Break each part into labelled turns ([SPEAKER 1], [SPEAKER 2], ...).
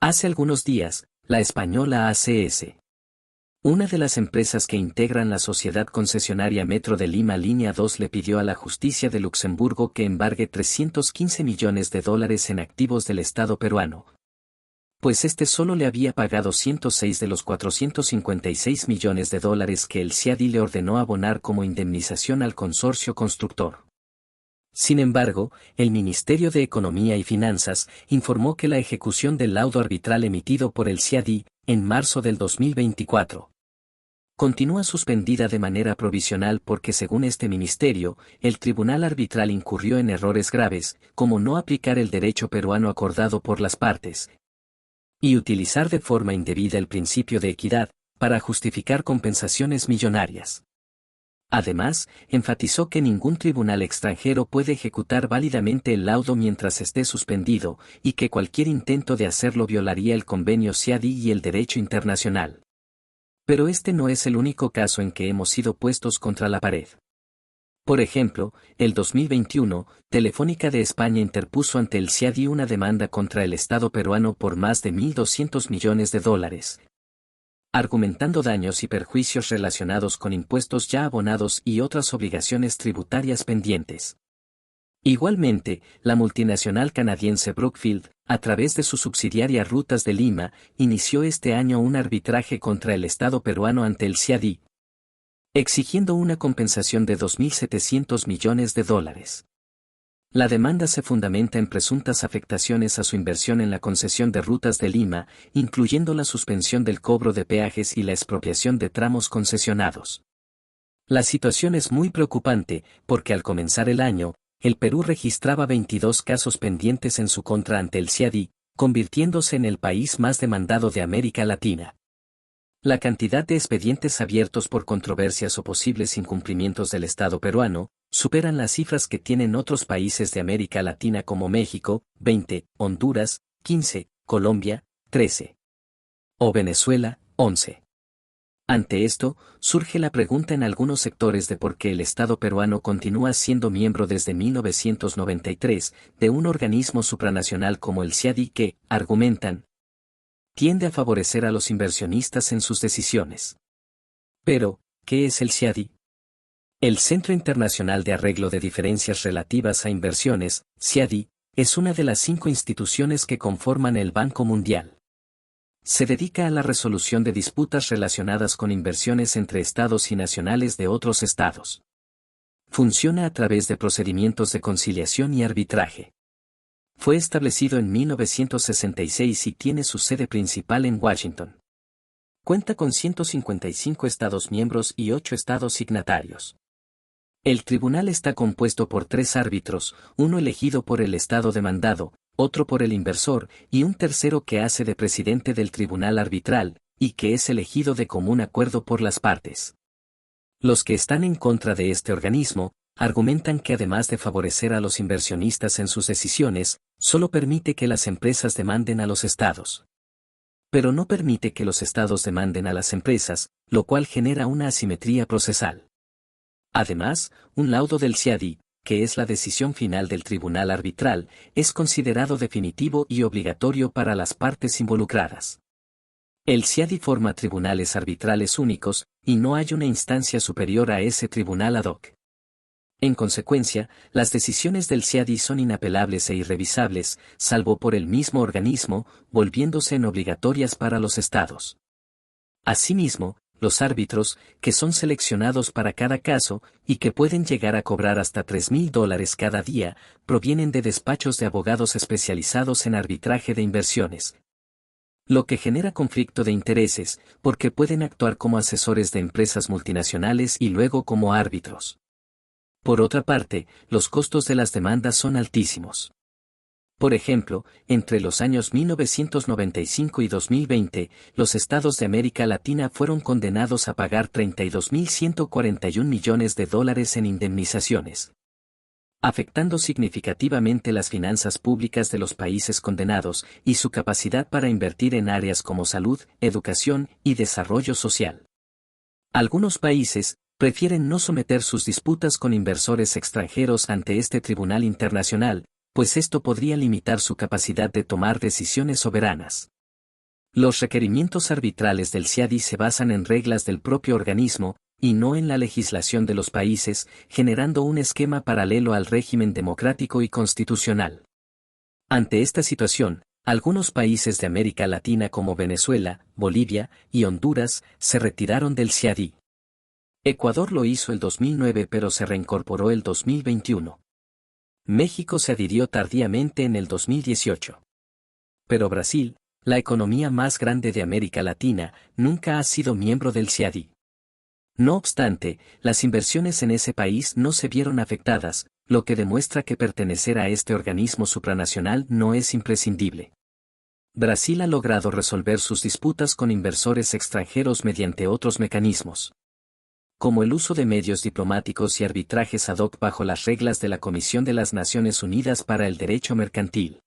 [SPEAKER 1] Hace algunos días, la española ACS, una de las empresas que integran la sociedad concesionaria Metro de Lima Línea 2, le pidió a la justicia de Luxemburgo que embargue 315 millones de dólares en activos del Estado peruano, pues este solo le había pagado 106 de los 456 millones de dólares que el CIADI le ordenó abonar como indemnización al consorcio constructor. Sin embargo, el Ministerio de Economía y Finanzas informó que la ejecución del laudo arbitral emitido por el CIADI, en marzo del 2024, continúa suspendida de manera provisional porque, según este ministerio, el tribunal arbitral incurrió en errores graves, como no aplicar el derecho peruano acordado por las partes y utilizar de forma indebida el principio de equidad para justificar compensaciones millonarias. Además, enfatizó que ningún tribunal extranjero puede ejecutar válidamente el laudo mientras esté suspendido, y que cualquier intento de hacerlo violaría el convenio CIADI y el derecho internacional. Pero este no es el único caso en que hemos sido puestos contra la pared. Por ejemplo, el 2021, Telefónica de España interpuso ante el CIADI una demanda contra el Estado peruano por más de 1.200 millones de dólares. Argumentando daños y perjuicios relacionados con impuestos ya abonados y otras obligaciones tributarias pendientes. Igualmente, la multinacional canadiense Brookfield, a través de su subsidiaria Rutas de Lima, inició este año un arbitraje contra el Estado peruano ante el CIADI, exigiendo una compensación de 2.700 millones de dólares. La demanda se fundamenta en presuntas afectaciones a su inversión en la concesión de Rutas de Lima, incluyendo la suspensión del cobro de peajes y la expropiación de tramos concesionados. La situación es muy preocupante, porque al comenzar el año, el Perú registraba 22 casos pendientes en su contra ante el CIADI, convirtiéndose en el país más demandado de América Latina. La cantidad de expedientes abiertos por controversias o posibles incumplimientos del Estado peruano superan las cifras que tienen otros países de América Latina como México, 20, Honduras, 15, Colombia, 13, o Venezuela, 11. Ante esto, surge la pregunta en algunos sectores de por qué el Estado peruano continúa siendo miembro desde 1993 de un organismo supranacional como el CIADI que, argumentan, tiende a favorecer a los inversionistas en sus decisiones. Pero, ¿qué es el CIADI? El Centro Internacional de Arreglo de Diferencias Relativas a Inversiones, CIADI, es una de las 5 instituciones que conforman el Banco Mundial. Se dedica a la resolución de disputas relacionadas con inversiones entre estados y nacionales de otros estados. Funciona a través de procedimientos de conciliación y arbitraje. Fue establecido en 1966 y tiene su sede principal en Washington. Cuenta con 155 estados miembros y 8 estados signatarios. El tribunal está compuesto por 3 árbitros, uno elegido por el estado demandado, otro por el inversor, y un tercero que hace de presidente del tribunal arbitral, y que es elegido de común acuerdo por las partes. Los que están en contra de este organismo, argumentan que además de favorecer a los inversionistas en sus decisiones, solo permite que las empresas demanden a los estados. Pero no permite que los estados demanden a las empresas, lo cual genera una asimetría procesal. Además, un laudo del CIADI, que es la decisión final del tribunal arbitral, es considerado definitivo y obligatorio para las partes involucradas. El CIADI forma tribunales arbitrales únicos, y no hay una instancia superior a ese tribunal ad hoc. En consecuencia, las decisiones del CIADI son inapelables e irrevisables, salvo por el mismo organismo, volviéndose en obligatorias para los estados. Asimismo, los árbitros, que son seleccionados para cada caso, y que pueden llegar a cobrar hasta $3.000 cada día, provienen de despachos de abogados especializados en arbitraje de inversiones. Lo que genera conflicto de intereses, porque pueden actuar como asesores de empresas multinacionales y luego como árbitros. Por otra parte, los costos de las demandas son altísimos. Por ejemplo, entre los años 1995 y 2020, los estados de América Latina fueron condenados a pagar $32.141 millones en indemnizaciones, afectando significativamente las finanzas públicas de los países condenados y su capacidad para invertir en áreas como salud, educación y desarrollo social. Algunos países prefieren no someter sus disputas con inversores extranjeros ante este tribunal internacional, pues esto podría limitar su capacidad de tomar decisiones soberanas. Los requerimientos arbitrales del CIADI se basan en reglas del propio organismo, y no en la legislación de los países, generando un esquema paralelo al régimen democrático y constitucional. Ante esta situación, algunos países de América Latina como Venezuela, Bolivia y Honduras se retiraron del CIADI. Ecuador lo hizo el 2009 pero se reincorporó el 2021. México se adhirió tardíamente en el 2018. Pero Brasil, la economía más grande de América Latina, nunca ha sido miembro del CIADI. No obstante, las inversiones en ese país no se vieron afectadas, lo que demuestra que pertenecer a este organismo supranacional no es imprescindible. Brasil ha logrado resolver sus disputas con inversores extranjeros mediante otros mecanismos, como el uso de medios diplomáticos y arbitrajes ad hoc bajo las reglas de la Comisión de las Naciones Unidas para el Derecho Mercantil.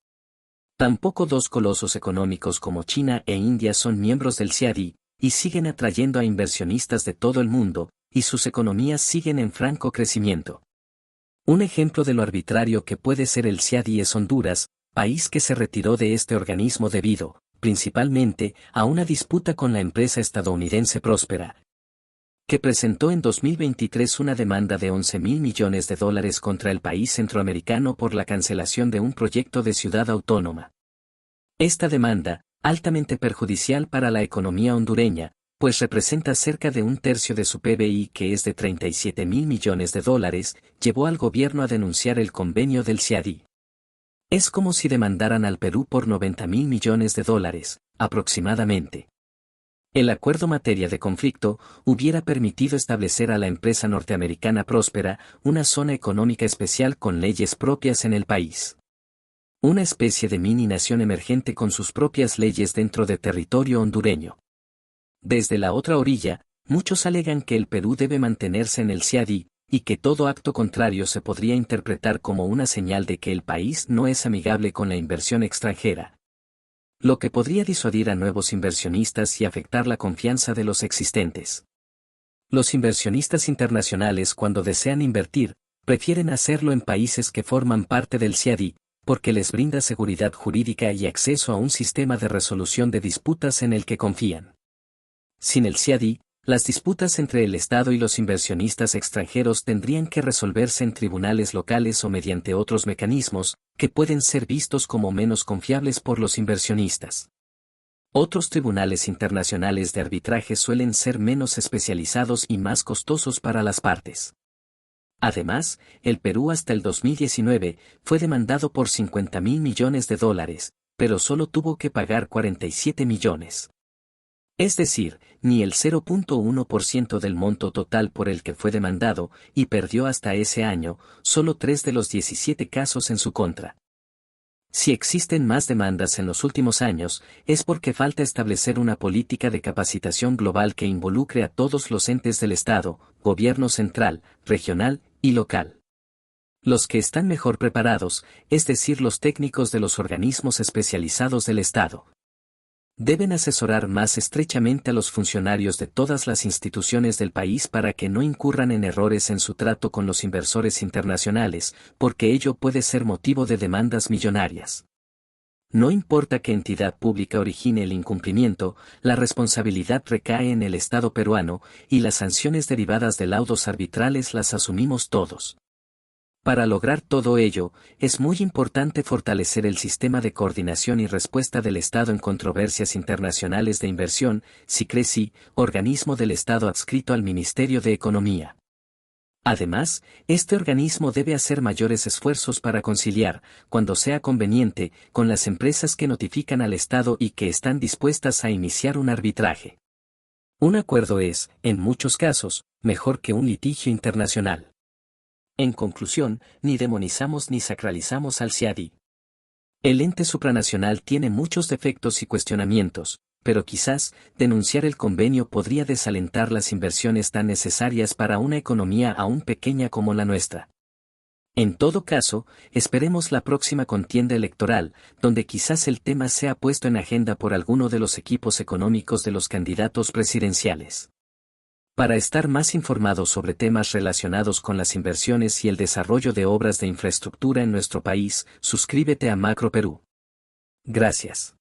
[SPEAKER 1] Tampoco dos colosos económicos como China e India son miembros del CIADI, y siguen atrayendo a inversionistas de todo el mundo, y sus economías siguen en franco crecimiento. Un ejemplo de lo arbitrario que puede ser el CIADI es Honduras, país que se retiró de este organismo debido, principalmente, a una disputa con la empresa estadounidense Próspera, que presentó en 2023 una demanda de $11.000 millones contra el país centroamericano por la cancelación de un proyecto de ciudad autónoma. Esta demanda, altamente perjudicial para la economía hondureña, pues representa cerca de un tercio de su PBI que es de $37.000 millones, llevó al gobierno a denunciar el convenio del CIADI. Es como si demandaran al Perú por $90.000 millones, aproximadamente. El acuerdo materia de conflicto hubiera permitido establecer a la empresa norteamericana Próspera una zona económica especial con leyes propias en el país. Una especie de mini nación emergente con sus propias leyes dentro de territorio hondureño. Desde la otra orilla, muchos alegan que el Perú debe mantenerse en el CIADI, y que todo acto contrario se podría interpretar como una señal de que el país no es amigable con la inversión extranjera, lo que podría disuadir a nuevos inversionistas y afectar la confianza de los existentes. Los inversionistas internacionales cuando desean invertir, prefieren hacerlo en países que forman parte del CIADI, porque les brinda seguridad jurídica y acceso a un sistema de resolución de disputas en el que confían. Sin el CIADI, las disputas entre el Estado y los inversionistas extranjeros tendrían que resolverse en tribunales locales o mediante otros mecanismos, que pueden ser vistos como menos confiables por los inversionistas. Otros tribunales internacionales de arbitraje suelen ser menos especializados y más costosos para las partes. Además, el Perú hasta el 2019 fue demandado por $50.000 millones, pero solo tuvo que pagar 47 millones. Es decir, ni el 0.1% del monto total por el que fue demandado, y perdió hasta ese año, solo 3 de los 17 casos en su contra. Si existen más demandas en los últimos años, es porque falta establecer una política de capacitación global que involucre a todos los entes del Estado, gobierno central, regional y local. Los que están mejor preparados, es decir, los técnicos de los organismos especializados del Estado, deben asesorar más estrechamente a los funcionarios de todas las instituciones del país para que no incurran en errores en su trato con los inversores internacionales, porque ello puede ser motivo de demandas millonarias. No importa qué entidad pública origine el incumplimiento, la responsabilidad recae en el Estado peruano, y las sanciones derivadas de laudos arbitrales las asumimos todos. Para lograr todo ello, es muy importante fortalecer el sistema de coordinación y respuesta del Estado en controversias internacionales de inversión, SICRESI, organismo del Estado adscrito al Ministerio de Economía. Además, este organismo debe hacer mayores esfuerzos para conciliar, cuando sea conveniente, con las empresas que notifican al Estado y que están dispuestas a iniciar un arbitraje. Un acuerdo es, en muchos casos, mejor que un litigio internacional. En conclusión, ni demonizamos ni sacralizamos al CIADI. El ente supranacional tiene muchos defectos y cuestionamientos, pero quizás, denunciar el convenio podría desalentar las inversiones tan necesarias para una economía aún pequeña como la nuestra. En todo caso, esperemos la próxima contienda electoral, donde quizás el tema sea puesto en agenda por alguno de los equipos económicos de los candidatos presidenciales. Para estar más informados sobre temas relacionados con las inversiones y el desarrollo de obras de infraestructura en nuestro país, suscríbete a Macro Perú. Gracias.